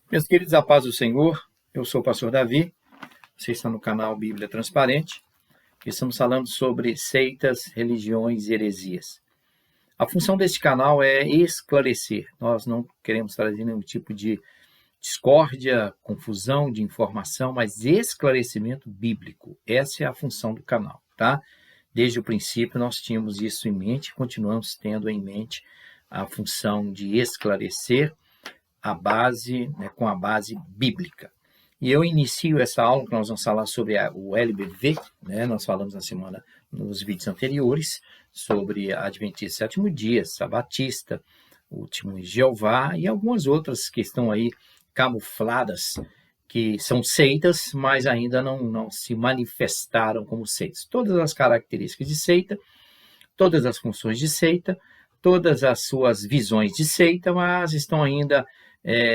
Meus queridos, a paz do Senhor, eu sou o pastor Davi, você está no canal Bíblia Transparente, e estamos falando sobre seitas, religiões e heresias. A função deste canal é esclarecer, nós não queremos trazer nenhum tipo de discórdia, confusão de informação, mas esclarecimento bíblico, essa é a função do canal, tá? Desde o princípio nós tínhamos isso em mente, continuamos tendo em mente a função de esclarecer a base, com a base bíblica. E eu inicio essa aula que nós vamos falar sobre o LBV, nós falamos na semana, nos vídeos anteriores, sobre a Adventista Sétimo Dia, Sabatista, Último Jeová e algumas outras que estão aí camufladas, que são seitas, mas ainda não se manifestaram como seitas. Todas as características de seita, todas as funções de seita, todas as suas visões de seita, mas estão ainda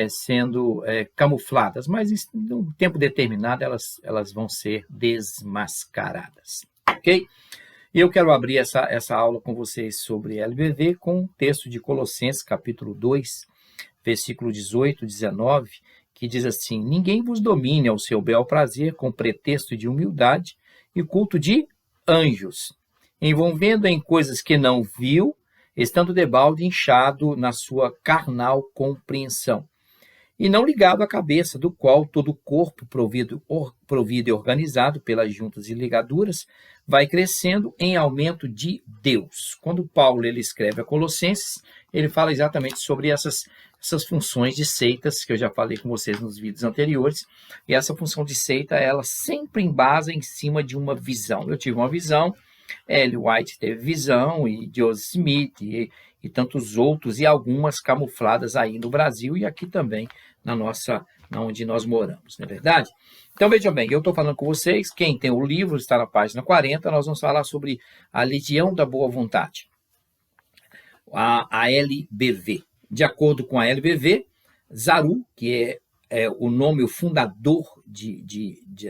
sendo camufladas, mas em um tempo determinado elas vão ser desmascaradas, ok? E eu quero abrir essa aula com vocês sobre LBV com o texto de Colossenses, capítulo 2, versículo 18, 19, que diz assim: ninguém vos domine ao seu bel prazer com pretexto de humildade e culto de anjos, envolvendo em coisas que não viu, estando debalde inchado na sua carnal compreensão, e não ligado à cabeça, do qual todo o corpo, provido e organizado pelas juntas e ligaduras, vai crescendo em aumento de Deus. Quando Paulo ele escreve a Colossenses, ele fala exatamente sobre essas funções de seitas, que eu já falei com vocês nos vídeos anteriores, e essa função de seita, ela sempre embasa em cima de uma visão. Eu tive uma visão, Ellen White teve visão, e Joseph Smith, e tantos outros, e algumas camufladas aí no Brasil e aqui também onde nós moramos, não é verdade? Então, vejam bem, eu estou falando com vocês, quem tem o livro está na página 40, nós vamos falar sobre a Legião da Boa Vontade, a LBV. De acordo com a LBV, Zaru, que é o nome, o fundador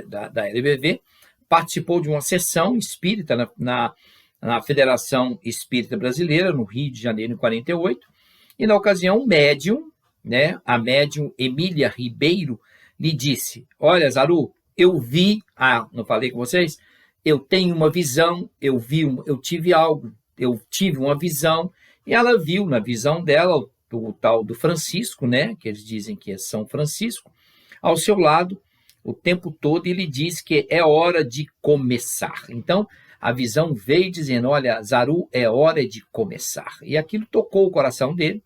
da LBV, participou de uma sessão espírita na Federação Espírita Brasileira, no Rio de Janeiro, em 48, e na ocasião, o médium, a médium Emília Ribeiro, lhe disse: olha, Zaru, eu vi, não falei com vocês? Eu tenho uma visão, eu tive uma visão, e ela viu na visão dela o tal do Francisco, que eles dizem que é São Francisco, ao seu lado, o tempo todo, e ele diz que é hora de começar. Então, a visão veio dizendo: olha, Zaru, é hora de começar. E aquilo tocou o coração dele,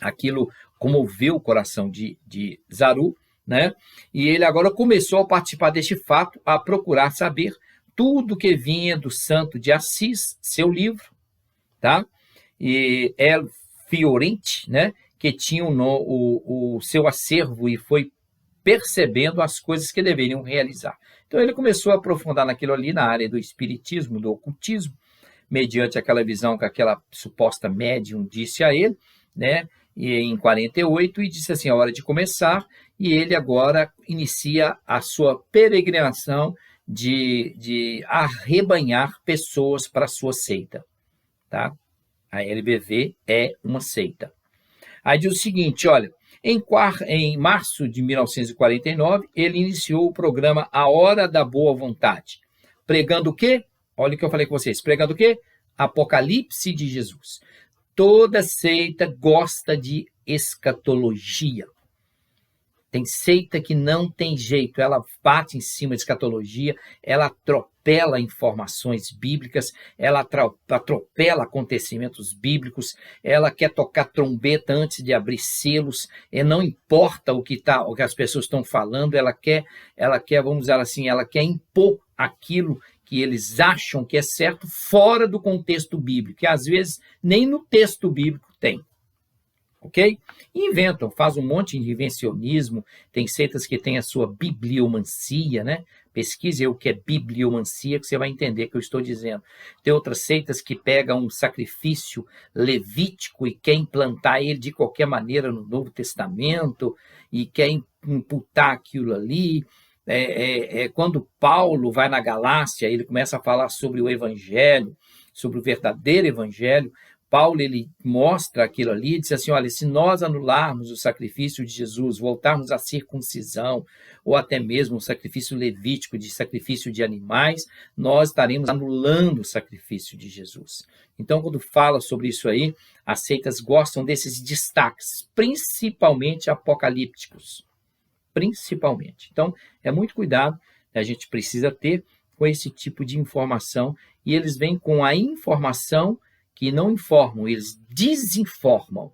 aquilo comoveu o coração de Zaru, e ele agora começou a participar deste fato, a procurar saber tudo que vinha do Santo de Assis, seu livro, e El Fiorente, que tinha o seu acervo e foi percebendo as coisas que deveriam realizar. Então ele começou a aprofundar naquilo ali, na área do espiritismo, do ocultismo, mediante aquela visão que aquela suposta médium disse a ele, e em 48, e disse assim: a hora de começar, e ele agora inicia a sua peregrinação de arrebanhar pessoas para a sua seita, A LBV é uma seita. Aí diz o seguinte, olha, em março de 1949, ele iniciou o programa A Hora da Boa Vontade, pregando o quê? Olha o que eu falei com vocês, pregando o quê? Apocalipse de Jesus. Toda seita gosta de escatologia. Tem seita que não tem jeito, ela bate em cima de escatologia, ela atropela informações bíblicas, ela atropela acontecimentos bíblicos, ela quer tocar trombeta antes de abrir selos, e não importa o que as pessoas estão falando, ela quer, vamos dizer assim, ela quer impor aquilo que eles acham que é certo fora do contexto bíblico, que às vezes nem no texto bíblico tem. Ok? E inventam, faz um monte de invencionismo, tem seitas que têm a sua bibliomancia, Pesquise o que é bibliomancia, que você vai entender o que eu estou dizendo. Tem outras seitas que pegam um sacrifício levítico e quer implantar ele de qualquer maneira no Novo Testamento, e quer imputar aquilo ali. Quando Paulo vai na Galácia, ele começa a falar sobre o evangelho, sobre o verdadeiro evangelho, Paulo, ele mostra aquilo ali, diz assim, olha, se nós anularmos o sacrifício de Jesus, voltarmos à circuncisão, ou até mesmo o sacrifício levítico, de sacrifício de animais, nós estaremos anulando o sacrifício de Jesus. Então, quando fala sobre isso aí, as seitas gostam desses destaques, principalmente apocalípticos. Principalmente. Então, é muito cuidado, a gente precisa ter com esse tipo de informação, e eles vêm com a informação que não informam, eles desinformam.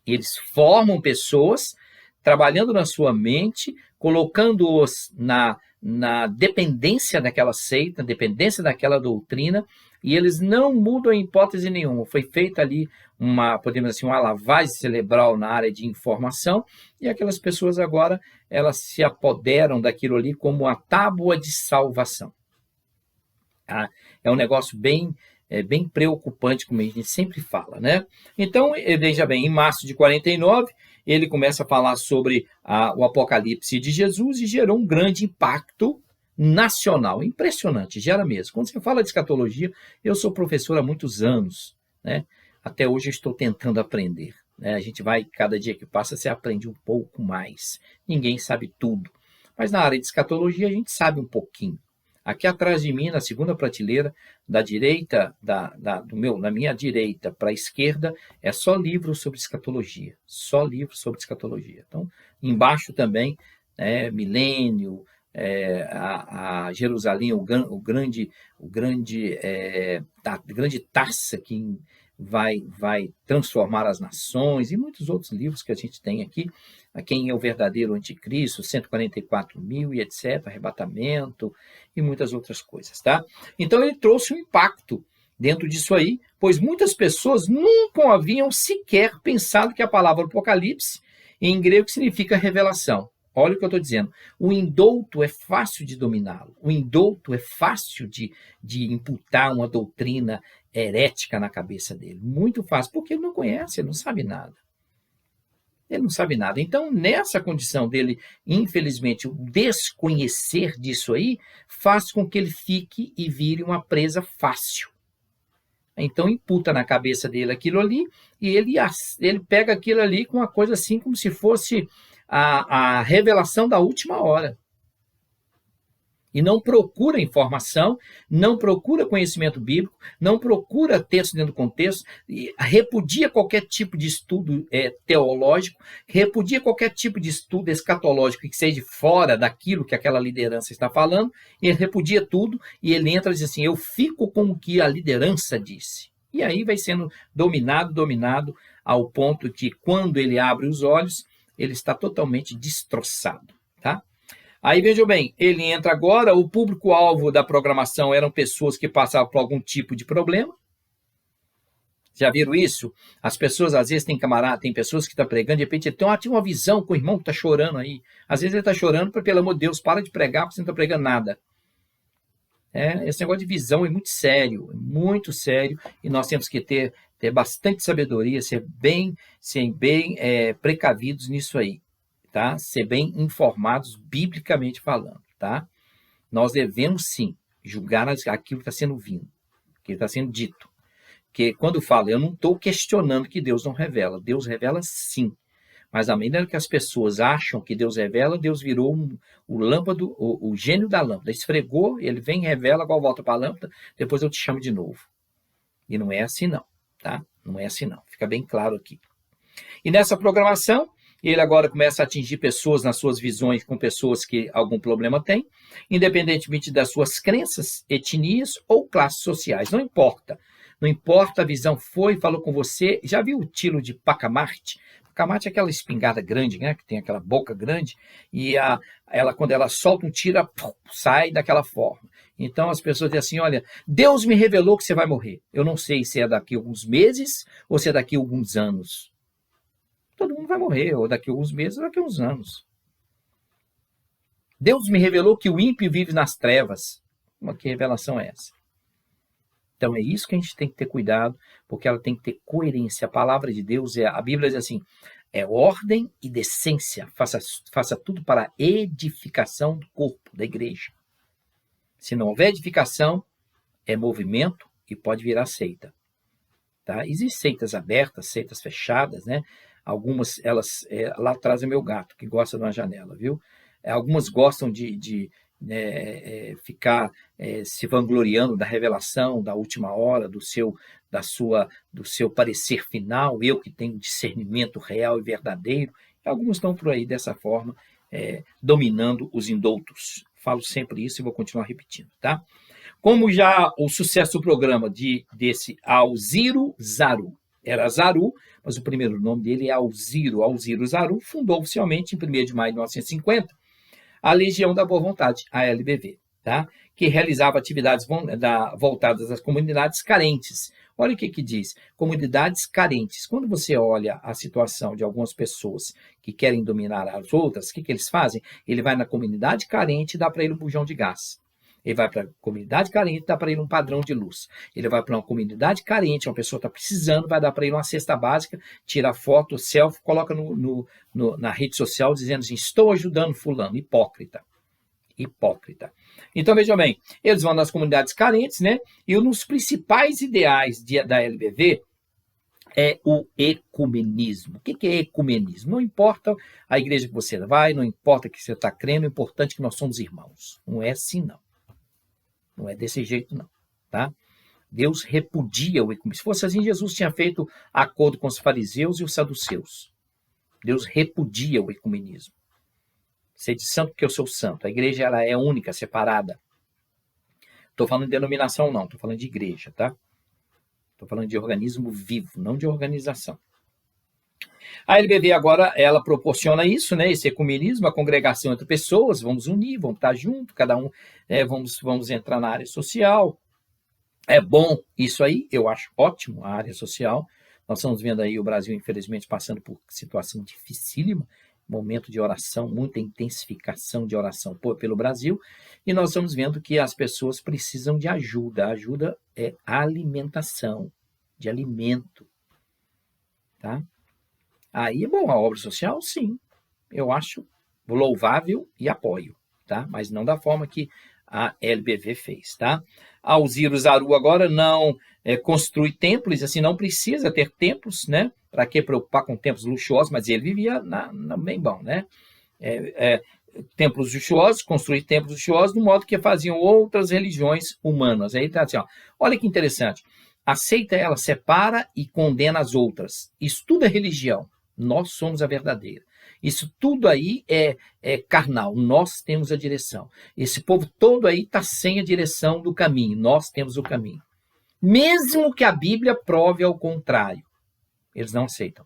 Eles formam pessoas, trabalhando na sua mente, colocando-os na dependência daquela seita, dependência daquela doutrina, e eles não mudam em hipótese nenhuma. Foi feita ali podemos dizer assim, uma lavagem cerebral na área de informação, e aquelas pessoas agora, elas se apoderam daquilo ali como uma tábua de salvação. É um negócio bem preocupante, como a gente sempre fala, né? Então, veja bem, em março de 49, ele começa a falar sobre o Apocalipse de Jesus e gerou um grande impacto nacional. Impressionante, gera mesmo. Quando você fala de escatologia, eu sou professor há muitos anos, né? Até hoje eu estou tentando aprender, né? A gente vai, cada dia que passa, você aprende um pouco mais. Ninguém sabe tudo. Mas na área de escatologia, a gente sabe um pouquinho. Aqui atrás de mim, na segunda prateleira, da direita, na minha direita para a esquerda, é só livros sobre escatologia. Só livros sobre escatologia. Então, embaixo também, Milênio, a Jerusalém, a grande taça que vai transformar as nações, e muitos outros livros que a gente tem aqui, Quem é o Verdadeiro Anticristo, 144.000 e etc., Arrebatamento, e muitas outras coisas, tá? Então ele trouxe um impacto dentro disso aí, pois muitas pessoas nunca haviam sequer pensado que a palavra Apocalipse, em grego, significa revelação. Olha o que eu estou dizendo. O indouto é fácil de dominá-lo. O indouto é fácil de imputar uma doutrina herética na cabeça dele. Muito fácil, porque ele não conhece, ele não sabe nada. Ele não sabe nada. Então, nessa condição dele, infelizmente, o desconhecer disso aí faz com que ele fique e vire uma presa fácil. Então, imputa na cabeça dele aquilo ali, e ele pega aquilo ali com uma coisa assim, como se fosse a revelação da última hora. E não procura informação, não procura conhecimento bíblico, não procura texto dentro do contexto, repudia qualquer tipo de estudo teológico, repudia qualquer tipo de estudo escatológico que seja fora daquilo que aquela liderança está falando, ele repudia tudo e ele entra e diz assim, eu fico com o que a liderança disse. E aí vai sendo dominado, ao ponto que quando ele abre os olhos, ele está totalmente destroçado, tá? Aí, vejam bem, ele entra agora, o público-alvo da programação eram pessoas que passavam por algum tipo de problema. Já viram isso? As pessoas, às vezes, tem pessoas que estão pregando, de repente, tem uma visão com o irmão que está chorando aí. Às vezes ele está chorando, pelo amor de Deus, para de pregar, porque você não está pregando nada. Esse negócio de visão é muito sério, e nós temos que ter bastante sabedoria, ser bem precavidos nisso aí. Tá? Ser bem informados biblicamente falando, tá? Nós devemos sim julgar aquilo que está sendo que está sendo dito. Porque quando falo, eu não estou questionando que Deus não revela. Deus revela sim. Mas à medida que as pessoas acham que Deus revela, Deus virou o gênio da lâmpada. Esfregou, ele vem, revela, agora volta para a lâmpada, depois eu te chamo de novo. E não é assim não, tá? Não é assim não. Fica bem claro aqui. E nessa programação, ele agora começa a atingir pessoas nas suas visões com pessoas que algum problema têm, independentemente das suas crenças, etnias ou classes sociais. Não importa. Não importa, a visão falou com você. Já viu o tiro de Pacamarte? Pacamarte é aquela espingarda grande, né? Que tem aquela boca grande, e quando ela solta um tiro, sai daquela forma. Então as pessoas dizem assim, olha, Deus me revelou que você vai morrer. Eu não sei se é daqui a alguns meses ou se é daqui a alguns anos. Todo mundo vai morrer, ou daqui a alguns meses, ou daqui a uns anos. Deus me revelou que o ímpio vive nas trevas. Que revelação é essa? Então é isso que a gente tem que ter cuidado, porque ela tem que ter coerência. A palavra de Deus, a Bíblia diz assim, é ordem e decência. Faça tudo para a edificação do corpo, da igreja. Se não houver edificação, é movimento e pode virar seita. tá? Existem seitas abertas, seitas fechadas, né? Algumas, elas, lá atrás é meu gato, que gosta de uma janela, viu? Algumas gostam de ficar se vangloriando da revelação, da última hora, do seu parecer final, eu que tenho discernimento real e verdadeiro. E alguns estão por aí dessa forma, dominando os indoutos. Falo sempre isso e vou continuar repetindo, tá? Como já o sucesso do programa desse Alziro Zaru, era Zaru, mas o primeiro nome dele é Alziro Zaru, fundou oficialmente em 1º de maio de 1950 a Legião da Boa Vontade, a LBV, tá? Que realizava atividades voltadas às comunidades carentes. Olha o que diz, comunidades carentes. Quando você olha a situação de algumas pessoas que querem dominar as outras, o que eles fazem? Ele vai na comunidade carente e dá para ele um bujão de gás. Ele vai para a comunidade carente, dá para ele um padrão de luz. Ele vai para uma comunidade carente, uma pessoa está precisando, vai dar para ele uma cesta básica, tira foto, selfie, coloca na rede social dizendo assim, estou ajudando fulano. Hipócrita. Então, veja bem, eles vão nas comunidades carentes, né? E um dos principais ideais da LBV é o ecumenismo. O que é ecumenismo? Não importa a igreja que você vai, não importa o que você está crendo, o importante é que nós somos irmãos. Não é assim, não. Não é desse jeito, não. Tá? Deus repudia o ecumenismo. Se fosse assim, Jesus tinha feito acordo com os fariseus e os saduceus. Deus repudia o ecumenismo. Sede santo porque eu sou santo. A igreja ela é única, separada. Estou falando de denominação, não. Estou falando de igreja, tá? Estou falando de organismo vivo, não de organização. A LBV agora, ela proporciona isso, né? Esse ecumenismo, a congregação entre pessoas, vamos unir, vamos estar juntos, cada um, vamos entrar na área social. É bom isso aí, eu acho ótimo a área social. Nós estamos vendo aí o Brasil, infelizmente, passando por situação dificílima, momento de oração, muita intensificação de oração pelo Brasil, e nós estamos vendo que as pessoas precisam de ajuda. A ajuda é alimentação, de alimento, tá? Aí, bom, a obra social, sim, eu acho louvável e apoio, tá? Mas não da forma que a LBV fez, tá? A Alziro Zaru agora não construi templos, assim, não precisa ter templos, né? Para que preocupar com templos luxuosos, mas ele vivia bem bom, né? Templos luxuosos, construir templos luxuosos, do modo que faziam outras religiões humanas. Aí tá assim, ó, olha que interessante, a seita, ela separa e condena as outras. Isso tudo é religião. Nós somos a verdadeira. Isso tudo aí é carnal. Nós temos a direção. Esse povo todo aí está sem a direção do caminho. Nós temos o caminho. Mesmo que a Bíblia prove ao contrário, eles não aceitam.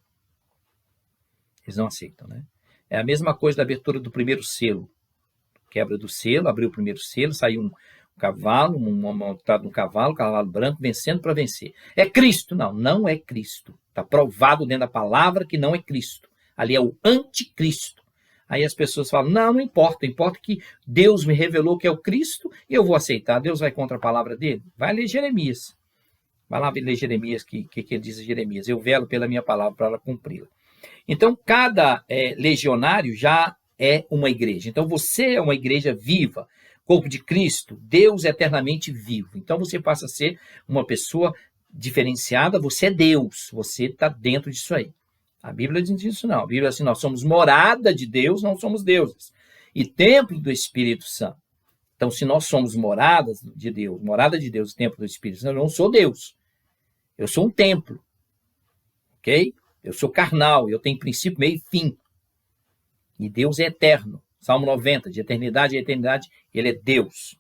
Eles não aceitam, né? É a mesma coisa da abertura do primeiro selo. Quebra do selo, abriu o primeiro selo, saiu um cavalo, montado num cavalo branco, vencendo para vencer. É Cristo? Não, não é Cristo. Está provado dentro da palavra que não é Cristo. Ali é o anticristo. Aí as pessoas falam, não importa que Deus me revelou que é o Cristo e eu vou aceitar. Deus vai contra a palavra dele? Vai ler Jeremias. Vai lá ler Jeremias, que ele diz a Jeremias. Eu velo pela minha palavra para ela cumpri-la. Então, cada legionário já é uma igreja. Então, você é uma igreja viva, corpo de Cristo, Deus eternamente vivo. Então, você passa a ser uma pessoa diferenciada, você é Deus, você está dentro disso aí. A Bíblia diz isso não. A Bíblia diz assim, nós somos morada de Deus, não somos deuses. E templo do Espírito Santo. Então, se nós somos morada de Deus e templo do Espírito Santo, eu não sou Deus. Eu sou um templo. Ok? Eu sou carnal, eu tenho princípio, meio e fim. E Deus é eterno. Salmo 90, de eternidade a eternidade, ele é Deus.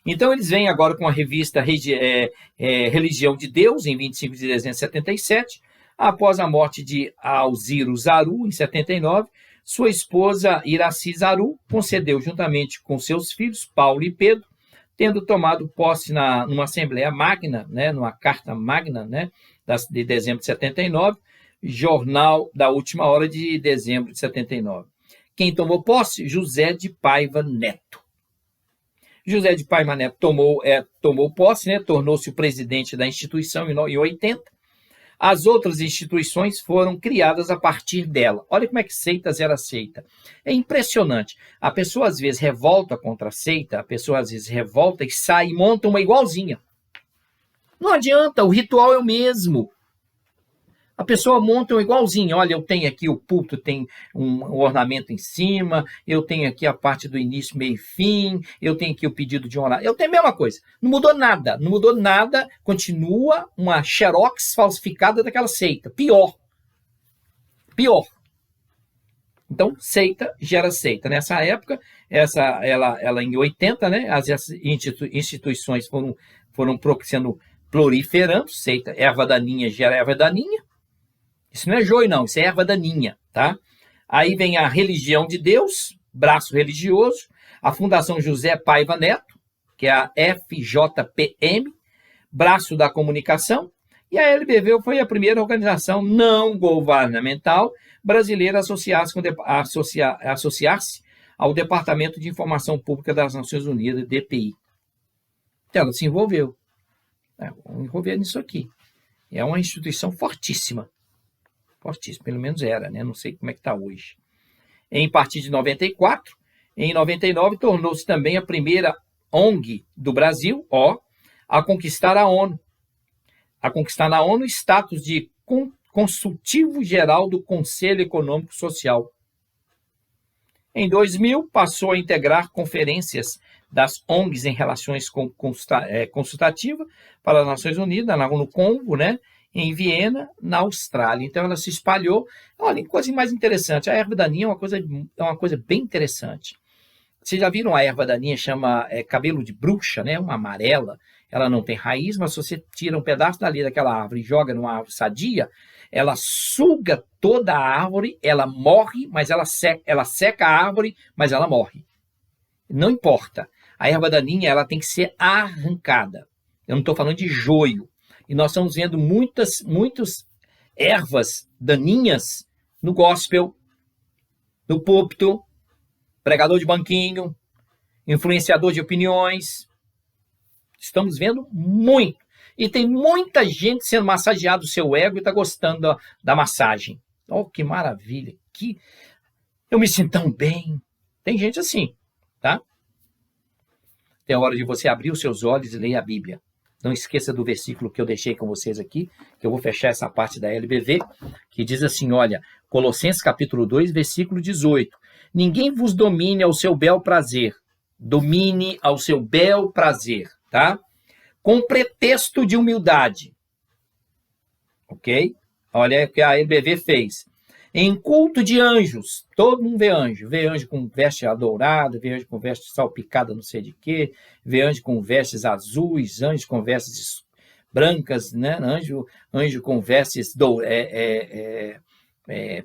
Então, eles vêm agora com a revista Religião de Deus, em 25 de dezembro de 77, após a morte de Alziro Zaru, em 79, sua esposa Iraci Zaru concedeu, juntamente com seus filhos, Paulo e Pedro, tendo tomado posse numa Assembleia Magna, né, numa Carta Magna, né, de dezembro de 79, Jornal da Última Hora de dezembro de 79. Quem tomou posse? José de Paiva Neto. José de Paiva Neto tomou posse, né, tornou-se o presidente da instituição em 80. As outras instituições foram criadas a partir dela. Olha como é que seitas era seita. É impressionante. A pessoa às vezes revolta contra a seita, a pessoa às vezes revolta e sai e monta uma igualzinha. Não adianta, o ritual é o mesmo. A pessoa monta um igualzinho. Olha, eu tenho aqui o púlpito, tem um ornamento em cima, eu tenho aqui a parte do início, meio e fim, eu tenho aqui o pedido de oração. Eu tenho a mesma coisa. Não mudou nada, continua uma xerox falsificada daquela seita. Pior. Então, seita gera seita. Nessa época, ela em 80, né, as instituições foram sendo proliferando, seita, erva daninha gera erva daninha. Isso não é joio, não, isso é erva daninha, tá? Aí vem a religião de Deus, braço religioso, a Fundação José Paiva Neto, que é a FJPM, braço da comunicação, e a LBV foi a primeira organização não governamental brasileira a associar-se ao Departamento de Informação Pública das Nações Unidas, DPI. Então, ela se envolveu nisso aqui. É uma instituição fortíssima, pelo menos era, né? Não sei como é que está hoje. Em partir de 94, em 99, tornou-se também a primeira ONG do Brasil, a conquistar na ONU status de consultivo geral do Conselho Econômico Social. Em 2000, passou a integrar conferências das ONGs em relações consultativas para as Nações Unidas, no Congo, né? Em Viena, na Austrália. Então, ela se espalhou. Olha, coisa mais interessante, a erva daninha é uma coisa bem interessante. Vocês já viram a erva daninha, chama cabelo de bruxa, né? Uma amarela. Ela não tem raiz, mas se você tira um pedaço dali daquela árvore e joga numa árvore sadia, ela suga toda a árvore, ela morre, mas ela seca a árvore, mas ela morre. Não importa. A erva daninha, ela tem que ser arrancada. Eu não estou falando de joio. E nós estamos vendo muitas ervas daninhas no gospel, no púlpito, pregador de banquinho, influenciador de opiniões. Estamos vendo muito. E tem muita gente sendo massageado o seu ego e está gostando da massagem. Oh, que maravilha. Eu me sinto tão bem. Tem gente assim, tá? Tem a hora de você abrir os seus olhos e ler a Bíblia. Não esqueça do versículo que eu deixei com vocês aqui, que eu vou fechar essa parte da LBV, que diz assim, olha, Colossenses capítulo 2, versículo 18. Ninguém vos domine ao seu bel prazer. Domine ao seu bel prazer, tá? Com pretexto de humildade. Ok? Olha o que a LBV fez. Em culto de anjos, todo mundo vê anjo com veste dourada, vê anjo com veste salpicada não sei de quê, vê anjo com vestes azuis, anjo com vestes brancas, né? anjo com vestes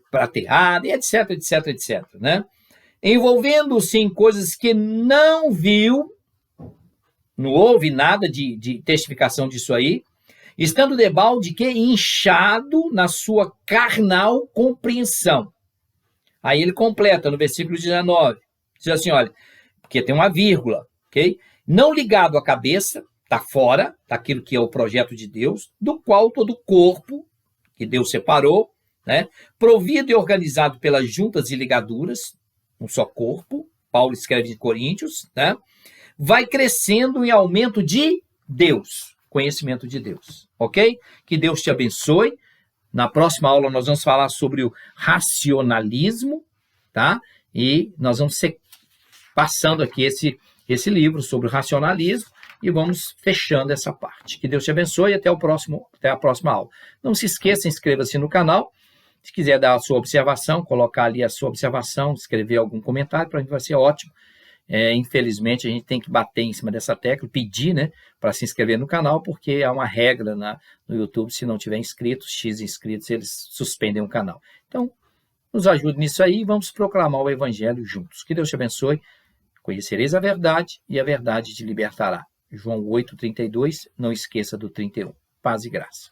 prateadas, etc, né? Envolvendo-se em coisas que não viu, não houve nada de testificação disso aí, estando debalde que inchado na sua carnal compreensão. Aí ele completa no versículo 19, diz assim, olha, porque tem uma vírgula, ok? Não ligado à cabeça, está fora daquilo que é o projeto de Deus, do qual todo o corpo, que Deus separou, né, provido e organizado pelas juntas e ligaduras, um só corpo, Paulo escreve em Coríntios, né, vai crescendo em aumento de Deus, conhecimento de Deus, ok? Que Deus te abençoe. Na próxima aula nós vamos falar sobre o racionalismo, tá? E nós vamos passando aqui esse livro sobre o racionalismo e vamos fechando essa parte. Que Deus te abençoe e até a próxima aula. Não se esqueça, inscreva-se no canal. Se quiser dar a sua observação, colocar ali a sua observação, escrever algum comentário, para a gente vai ser ótimo. Infelizmente, a gente tem que bater em cima dessa tecla, pedir, né, para se inscrever no canal, porque há uma regra no YouTube, se não tiver inscritos, X inscritos, eles suspendem o canal. Então, nos ajude nisso aí e vamos proclamar o Evangelho juntos. Que Deus te abençoe. Conhecereis a verdade e a verdade te libertará. João 8:32, não esqueça do 31. Paz e graça.